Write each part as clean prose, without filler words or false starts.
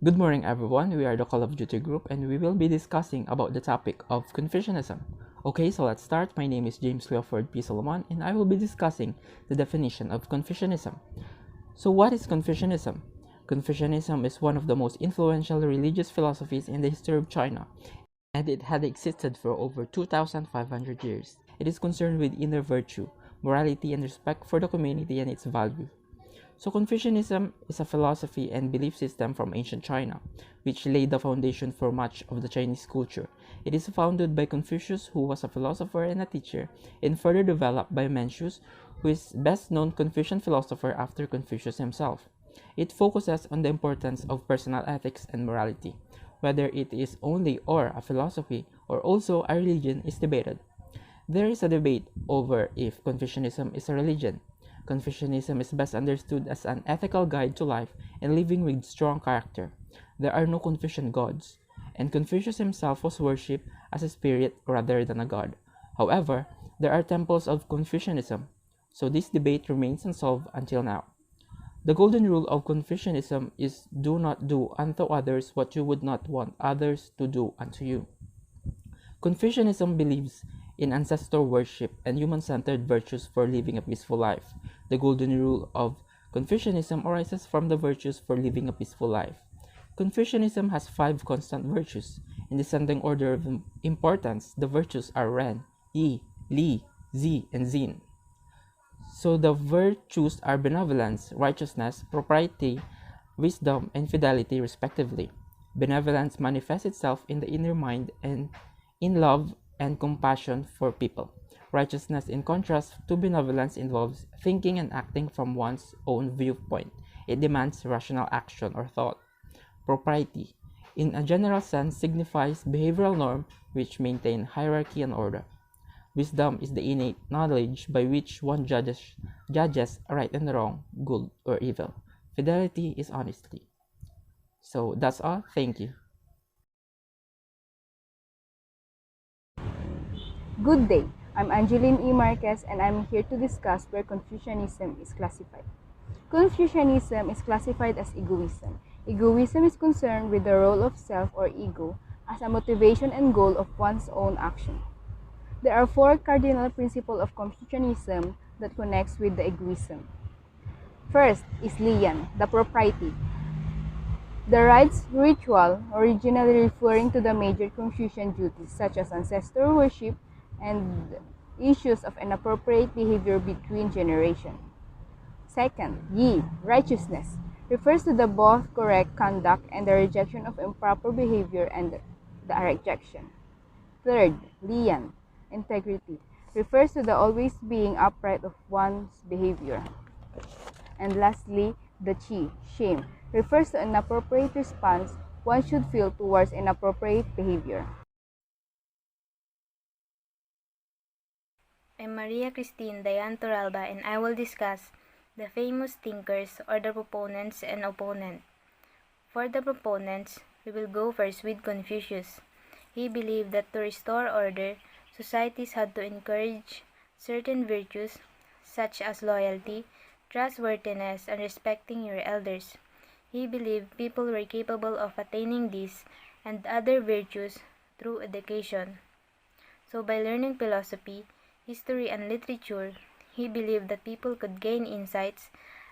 Good morning everyone, we are the Call of Duty group and we will be discussing about the topic of Confucianism. Okay, so let's start. My name is James Leopold P. Solomon and I will be discussing the definition of Confucianism. So what is Confucianism? Confucianism is one of the most influential religious philosophies in the history of China, and it had existed for over 2,500 years. It is concerned with inner virtue, morality, and respect for the community and its values. So Confucianism is a philosophy and belief system from ancient China, which laid the foundation for much of the Chinese culture. It is founded by Confucius, who was a philosopher and a teacher, and further developed by Mencius, who is best known Confucian philosopher after Confucius himself. It focuses on the importance of personal ethics and morality. Whether it is only or a philosophy or also a religion is debated. There is a debate over if Confucianism is a religion. Confucianism is best understood as an ethical guide to life and living with strong character. There are no Confucian gods, and Confucius himself was worshipped as a spirit rather than a god. However, there are temples of Confucianism, so this debate remains unsolved until now. The golden rule of Confucianism is do not do unto others what you would not want others to do unto you. Confucianism believes in ancestor worship and human-centered virtues for living a peaceful life. The golden rule of Confucianism arises from the virtues for living a peaceful life. Confucianism has 5 constant virtues. In descending order of importance, the virtues are Ren, Yi, Li, Zi, and Xin. So the virtues are benevolence, righteousness, propriety, wisdom, and fidelity, respectively. Benevolence manifests itself in the inner mind and in love and compassion for people. Righteousness, in contrast to benevolence, involves thinking and acting from one's own viewpoint. It demands rational action or thought. Propriety, in a general sense, signifies behavioral norm which maintain hierarchy and order. Wisdom is the innate knowledge by which one judges right and wrong, good or evil. Fidelity is honesty. So that's all. Thank you. Good day, I'm Angeline E. Marquez and I'm here to discuss where Confucianism is classified. Confucianism is classified as egoism. Egoism is concerned with the role of self or ego as a motivation and goal of one's own action. There are 4 cardinal principles of Confucianism that connects with the egoism. First is Liyan, the propriety. The rites ritual, originally referring to the major Confucian duties such as ancestor worship and issues of inappropriate behavior between generations. Second, Yi, righteousness, refers to the both correct conduct and the rejection of improper behavior and the rejection. Third, Liyan, integrity, refers to the always being upright of one's behavior. And lastly, the Qi, shame, refers to an inappropriate response one should feel towards inappropriate behavior. I'm Maria Christine Dayan Toralba and I will discuss the famous thinkers or the proponents and opponent. For the proponents, we will go first with Confucius. He believed that to restore order, societies had to encourage certain virtues such as loyalty, trustworthiness, and respecting your elders. He believed people were capable of attaining these and other virtues through education. So by learning philosophy, history, and literature, he believed that people could gain insights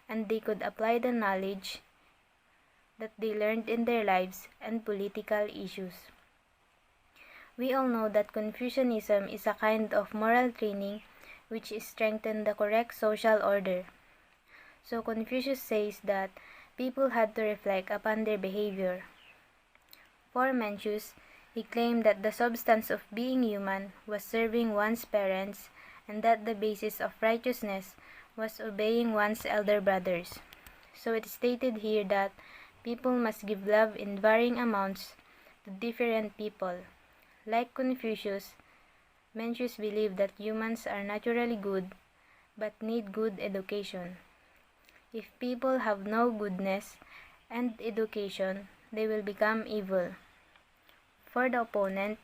and they could apply the knowledge that they learned in their lives and political issues. We all know that Confucianism is a kind of moral training which strengthened the correct social order. So Confucius says that people had to reflect upon their behavior. For Mencius, he claimed that the substance of being human was serving one's parents and that the basis of righteousness was obeying one's elder brothers. So it is stated here that people must give love in varying amounts to different people. Like Confucius, Mencius believed that humans are naturally good but need good education. If people have no goodness and education, they will become evil. For the opponent,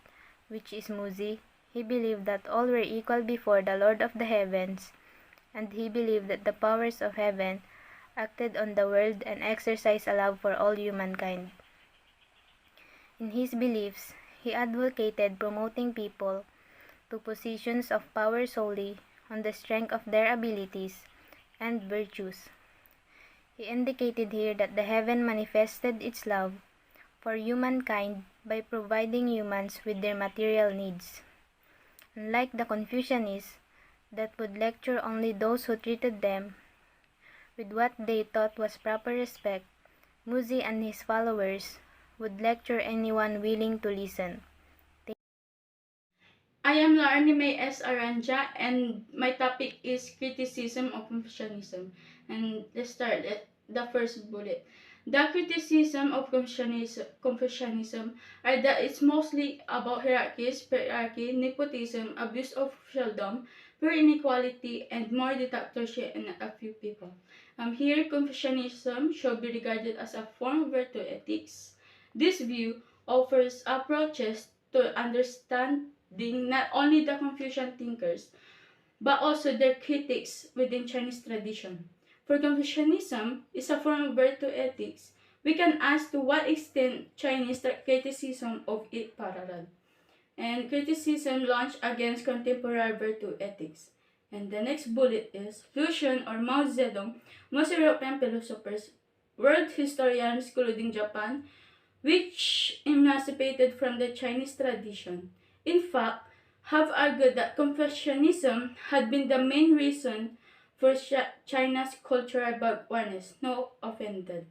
which is Muzi, he believed that all were equal before the Lord of the heavens, and he believed that the powers of heaven acted on the world and exercised a love for all humankind. In his beliefs, he advocated promoting people to positions of power solely on the strength of their abilities and virtues. He indicated here that the heaven manifested its love for humankind by providing humans with their material needs. Unlike the Confucianists that would lecture only those who treated them with what they thought was proper respect, Muzi and his followers would lecture anyone willing to listen. I am Laarnime S. Aranja, and my topic is criticism of Confucianism. And let's start at the first bullet. The criticism of Confucianism are that it's mostly about hierarchies, patriarchy, nepotism, abuse of officialdom, pure inequality, and more dictatorship in a few people. Here, Confucianism should be regarded as a form of virtue ethics. This view offers approaches to understanding not only the Confucian thinkers, but also their critics within Chinese tradition. For Confucianism is a form of virtue ethics, we can ask to what extent Chinese criticism of it parallel, and criticism launched against contemporary virtue ethics. And the next bullet is Lucian or Mao Zedong, most European philosophers, world historians including Japan, which emancipated from the Chinese tradition, in fact, have argued that Confucianism had been the main reason for China's cultural backwarness. No offended.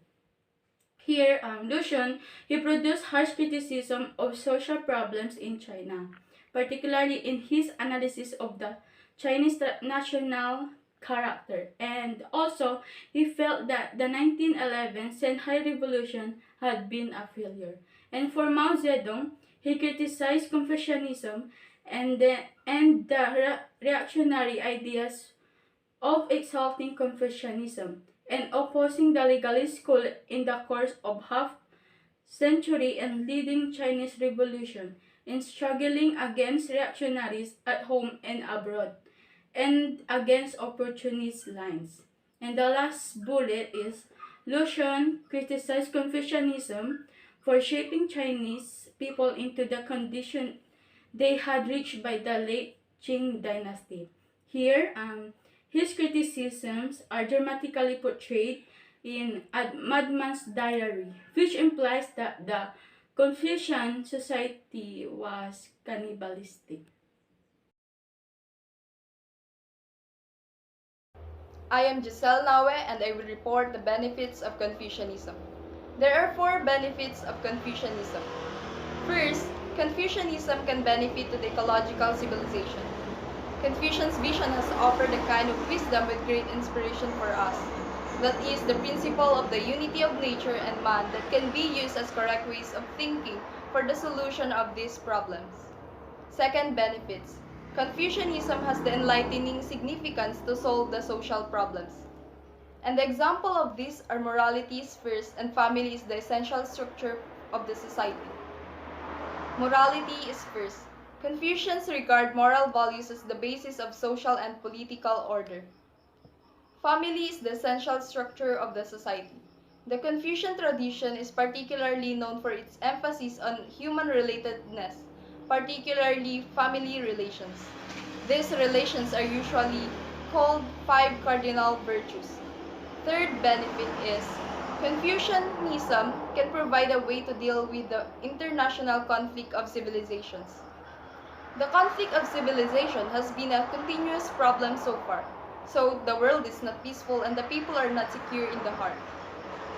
Here, Lucian, he produced harsh criticism of social problems in China, particularly in his analysis of the Chinese national character. And also, he felt that the 1911 Shanghai Revolution had been a failure. And for Mao Zedong, he criticized Confucianism and the reactionary ideas of exalting Confucianism and opposing the legalist school in the course of half century and leading Chinese Revolution in struggling against reactionaries at home and abroad and against opportunist lines. And the last bullet is Lucian criticized Confucianism for shaping Chinese people into the condition they had reached by the late Qing dynasty. Here, his criticisms are dramatically portrayed in A Madman's Diary, which implies that the Confucian society was cannibalistic. I am Giselle Nawe and I will report the benefits of Confucianism. There are 4 benefits of Confucianism. First, Confucianism can benefit to the ecological civilization. Confucian's vision has offered a kind of wisdom with great inspiration for us. That is the principle of the unity of nature and man that can be used as correct ways of thinking for the solution of these problems. Second, benefits. Confucianism has the enlightening significance to solve the social problems. And the example of these are morality is first and family is the essential structure of the society. Morality is first. Confucians regard moral values as the basis of social and political order. Family is the essential structure of the society. The Confucian tradition is particularly known for its emphasis on human relatedness, particularly family relations. These relations are usually called 5 cardinal virtues. Third benefit is Confucianism can provide a way to deal with the international conflict of civilizations. The conflict of civilization has been a continuous problem so far. So the world is not peaceful and the people are not secure in the heart.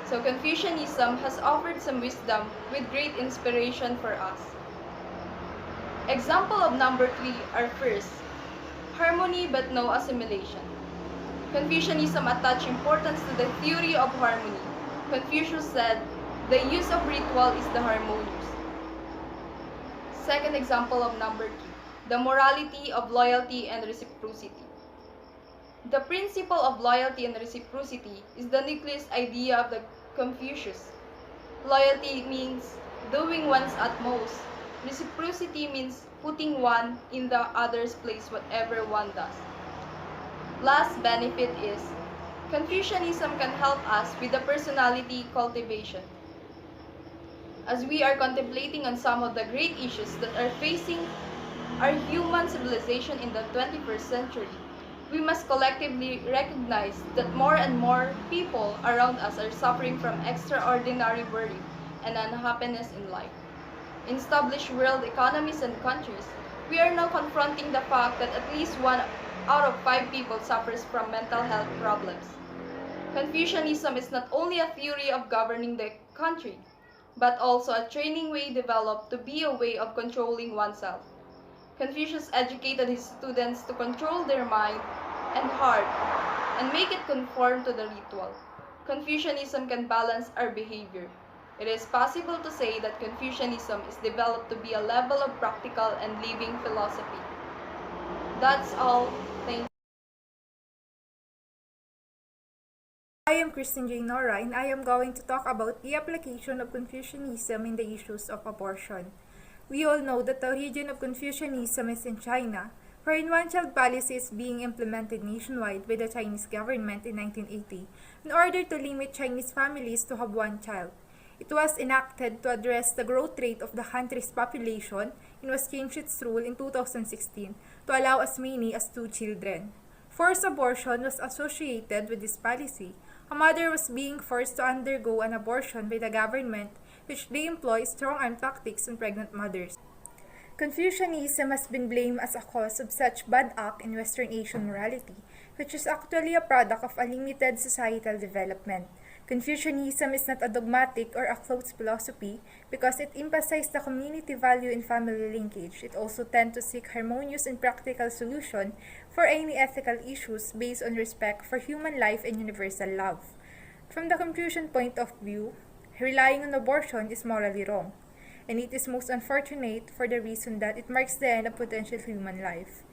So Confucianism has offered some wisdom with great inspiration for us. Example of number 3 are first, harmony but no assimilation. Confucianism attached importance to the theory of harmony. Confucius said, the use of ritual is the harmonious. Second example of number 2, the morality of loyalty and reciprocity. The principle of loyalty and reciprocity is the nucleus idea of the Confucius. Loyalty means doing one's utmost. Reciprocity means putting one in the other's place whatever one does. Last benefit is Confucianism can help us with the personality cultivation. as we are contemplating on some of the great issues that are facing our human civilization in the 21st century. We must collectively recognize that more and more people around us are suffering from extraordinary worry and unhappiness in life. In established world economies and countries, we are now confronting the fact that at least 1 out of 5 people suffers from mental health problems. Confucianism is not only a theory of governing the country, but also a training way developed to be a way of controlling oneself. Confucius educated his students to control their mind and heart and make it conform to the ritual. Confucianism can balance our behavior. It is possible to say that Confucianism is developed to be a level of practical and living philosophy. That's all. Thank you. I am Christine J. Nora, and I am going to talk about the application of Confucianism in the issues of abortion. We all know that the origin of Confucianism is in China, wherein one-child policy is being implemented nationwide by the Chinese government in 1980 in order to limit Chinese families to have one child. It was enacted to address the growth rate of the country's population and was changed its rule in 2016 to allow as many as 2 children. Forced abortion was associated with this policy. A mother was being forced to undergo an abortion by the government, which they employ strong-arm tactics on pregnant mothers. Confucianism has been blamed as a cause of such bad act in Western Asian morality, which is actually a product of a limited societal development. Confucianism is not a dogmatic or a closed philosophy because it emphasizes the community value in family linkage. It also tends to seek harmonious and practical solutions for any ethical issues based on respect for human life and universal love. From the Confucian point of view, relying on abortion is morally wrong, and it is most unfortunate for the reason that it marks the end of potential human life.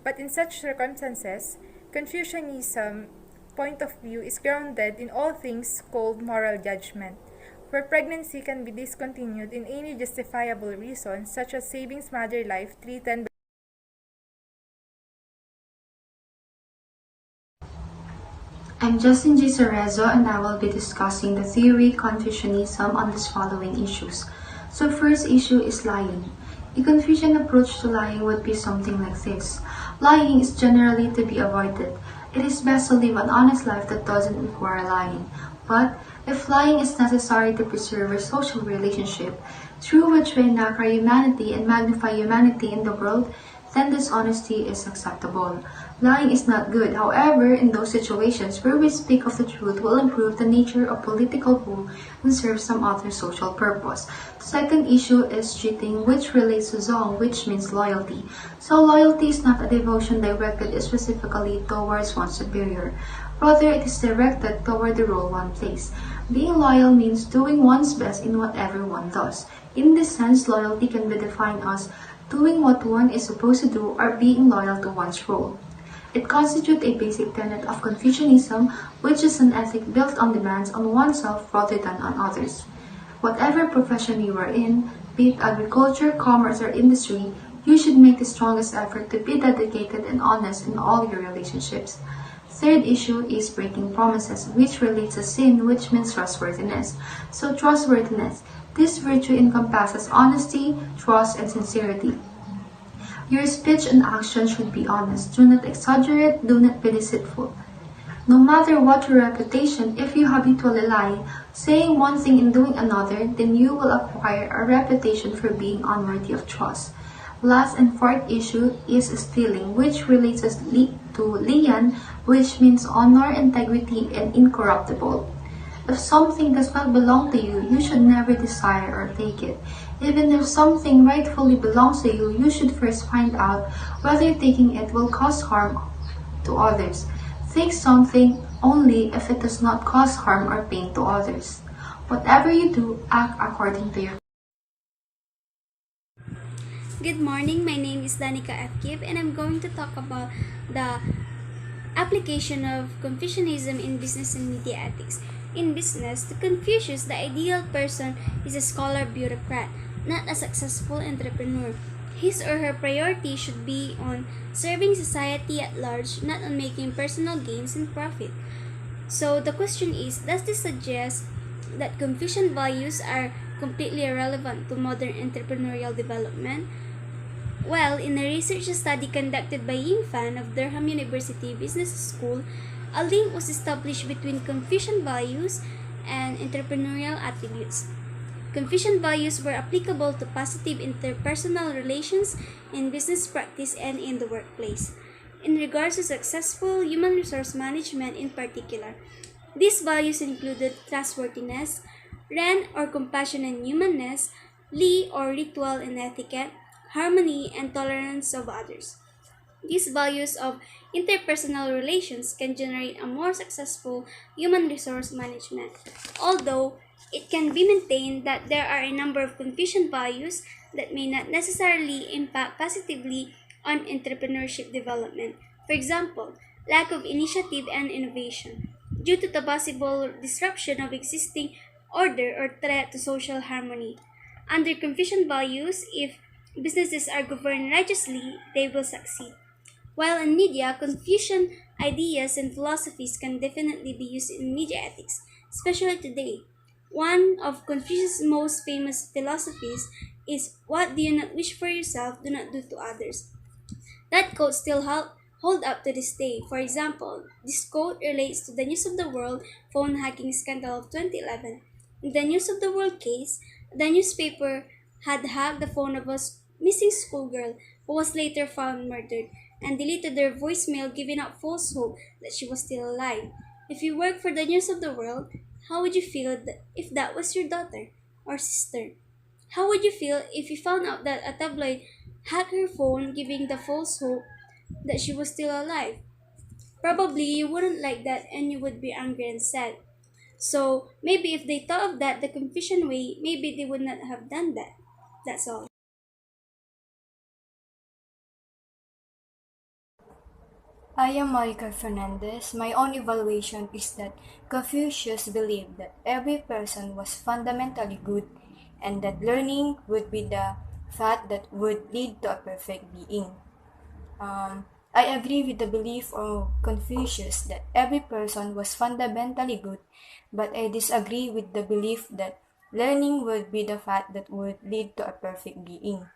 But in such circumstances, Confucianism point of view is grounded in all things called moral judgment, where pregnancy can be discontinued in any justifiable reason, such as saving mother's life threatened. I'm Justin G. Cerezo, and I will be discussing the theory Confucianism on these following issues. So first issue is lying. A Confucian approach to lying would be something like this. Lying is generally to be avoided. It is best to live an honest life that doesn't require lying. But if lying is necessary to preserve a social relationship, through which we enact our humanity and magnify humanity in the world, then dishonesty is acceptable. Lying is not good. However, in those situations where we speak of the truth will improve the nature of political rule and serve some other social purpose. The second issue is cheating, which relates to zong, which means loyalty. So loyalty is not a devotion directed specifically towards one's superior. Rather, it is directed toward the role one plays. Being loyal means doing one's best in whatever one does. In this sense, loyalty can be defined as doing what one is supposed to do or being loyal to one's role. It constitutes a basic tenet of Confucianism, which is an ethic built on demands on oneself rather than on others. Whatever profession you are in, be it agriculture, commerce, or industry, you should make the strongest effort to be dedicated and honest in all your relationships. Third issue is breaking promises, which relates to sin, which means trustworthiness. So trustworthiness. This virtue encompasses honesty, trust, and sincerity. Your speech and action should be honest. Do not exaggerate, do not be deceitful. No matter what your reputation, if you habitually lie, saying one thing and doing another, then you will acquire a reputation for being unworthy of trust. Last and fourth issue is stealing, which relates to liyan, which means honor, integrity, and incorruptible. If something does not belong to you, you should never desire or take it. Even if something rightfully belongs to you, you should first find out whether taking it will cause harm to others. Take something only if it does not cause harm or pain to others. Whatever you do, act according to your. Good morning, my name is Danica F. Kip, and I'm going to talk about the application of Confucianism in business and media ethics. In business, to Confucius, the ideal person is a scholar bureaucrat, not a successful entrepreneur. His or her priority should be on serving society at large, not on making personal gains and profit. So the question is, does this suggest that Confucian values are completely irrelevant to modern entrepreneurial development? Well, in a research study conducted by Ying Fan of Durham University Business School, a link was established between Confucian values and entrepreneurial attributes. Confucian values were applicable to positive interpersonal relations in business practice and in the workplace. In regards to successful human resource management in particular, these values included trustworthiness, ren or compassion and humanness, li or ritual and etiquette, harmony and tolerance of others. These values of interpersonal relations can generate a more successful human resource management, although it can be maintained that there are a number of Confucian values that may not necessarily impact positively on entrepreneurship development. For example, lack of initiative and innovation, due to the possible disruption of existing order or threat to social harmony. Under Confucian values, if businesses are governed righteously, they will succeed. While in media, Confucian ideas and philosophies can definitely be used in media ethics, especially today. One of Confucius' most famous philosophies is, "What do you not wish for yourself, do not do to others." That quote still hold up to this day. For example, this quote relates to the News of the World phone hacking scandal of 2011. In the News of the World case, the newspaper had hacked the phone of a missing schoolgirl who was later found murdered and deleted their voicemail, giving out false hope that she was still alive. If you work for the News of the World, how would you feel if that was your daughter or sister? How would you feel if you found out that a tabloid hacked her phone, giving the false hope that she was still alive? Probably you wouldn't like that and you would be angry and sad. So maybe if they thought of that the Confucian way, maybe they would not have done that. That's all. I am Maricar Fernandez. My own evaluation is that Confucius believed that every person was fundamentally good and that learning would be the path that would lead to a perfect being. I agree with the belief of Confucius that every person was fundamentally good, but I disagree with the belief that learning would be the path that would lead to a perfect being.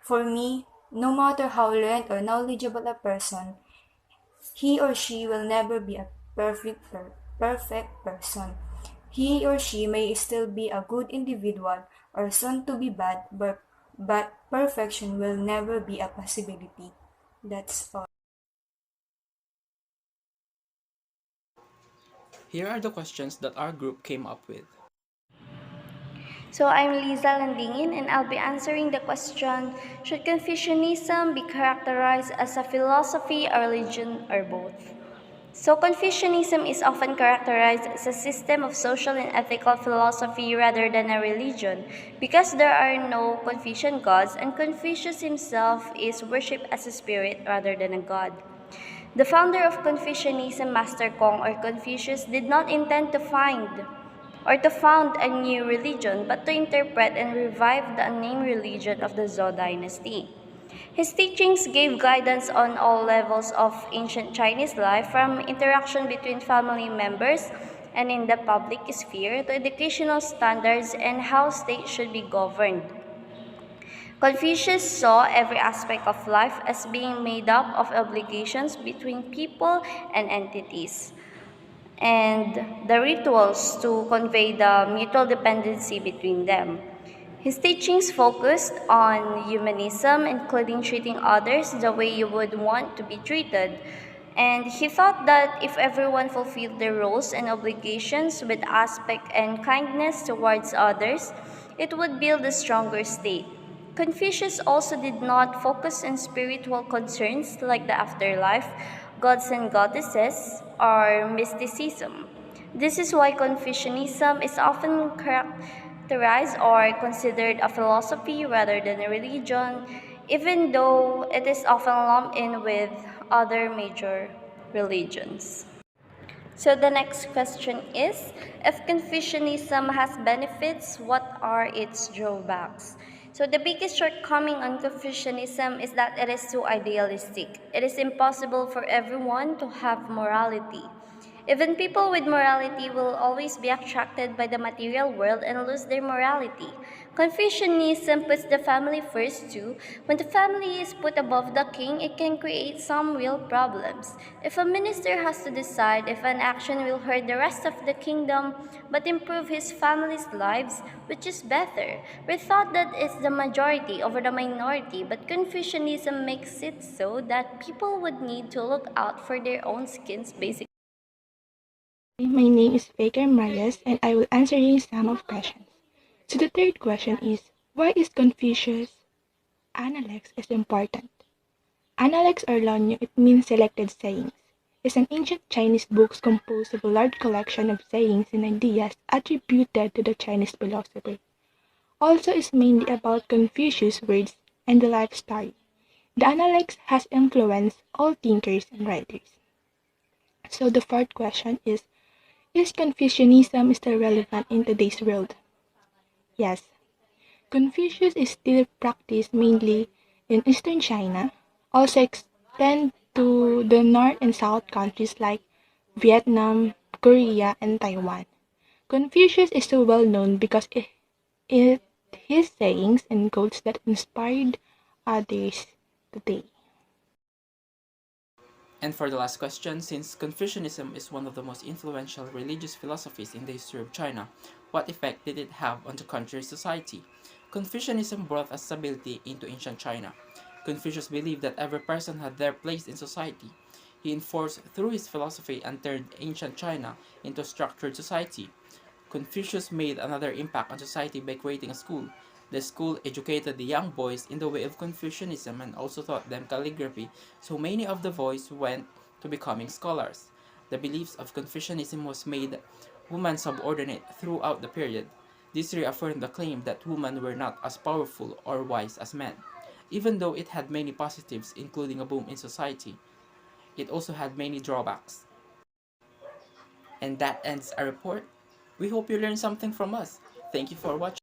For me, no matter how learned or knowledgeable a person, he or she will never be a perfect person. He or she may still be a good individual or soon to be bad, but perfection will never be a possibility. That's all. Here are the questions that our group came up with. So I'm Liza Landingin and I'll be answering the question, should Confucianism be characterized as a philosophy, a religion, or both? So Confucianism is often characterized as a system of social and ethical philosophy rather than a religion because there are no Confucian gods and Confucius himself is worshipped as a spirit rather than a god. The founder of Confucianism, Master Kong or Confucius, did not intend to found a new religion, but to interpret and revive the unnamed religion of the Zhou dynasty. His teachings gave guidance on all levels of ancient Chinese life, from interaction between family members and in the public sphere to educational standards and how states should be governed. Confucius saw every aspect of life as being made up of obligations between people and entities, and the rituals to convey the mutual dependency between them. His teachings focused on humanism, including treating others the way you would want to be treated. And he thought that if everyone fulfilled their roles and obligations with aspect and kindness towards others, it would build a stronger state. Confucius also did not focus on spiritual concerns like the afterlife, gods and goddesses, or mysticism. This is why Confucianism is often characterized or considered a philosophy rather than a religion, even though it is often lumped in with other major religions. So the next question is, if Confucianism has benefits, what are its drawbacks? So the biggest shortcoming on Confucianism is that it is too idealistic. It is impossible for everyone to have morality. Even people with morality will always be attracted by the material world and lose their morality. Confucianism puts the family first too. When the family is put above the king, it can create some real problems. If a minister has to decide if an action will hurt the rest of the kingdom but improve his family's lives, which is better? We thought that it's the majority over the minority, but Confucianism makes it so that people would need to look out for their own skins basically. My name is Baker Marias and I will answer you some of questions. So the third question is, why is Confucius Analects is important? Analects or Lonyo, it means selected sayings. It's an ancient Chinese book composed of a large collection of sayings and ideas attributed to the Chinese philosopher. Also is mainly about Confucius' words and the life story. The Analects has influenced all thinkers and writers. So the fourth question is Confucianism still relevant in today's world? Yes. Confucius is still practiced mainly in eastern China, also extend to the north and south countries like Vietnam, Korea, and Taiwan. Confucius is so well known because it his sayings and quotes that inspired others today. And for the last question, since Confucianism is one of the most influential religious philosophies in the history of China, what effect did it have on the country's society? Confucianism brought a stability into ancient China. Confucius believed that every person had their place in society. He enforced through his philosophy and turned ancient China into a structured society. Confucius made another impact on society by creating a school. The school educated the young boys in the way of Confucianism and also taught them calligraphy, so many of the boys went to becoming scholars. The beliefs of Confucianism was made women subordinate throughout the period. This reaffirmed the claim that women were not as powerful or wise as men. Even though it had many positives, including a boom in society, it also had many drawbacks. And that ends our report. We hope you learned something from us. Thank you for watching.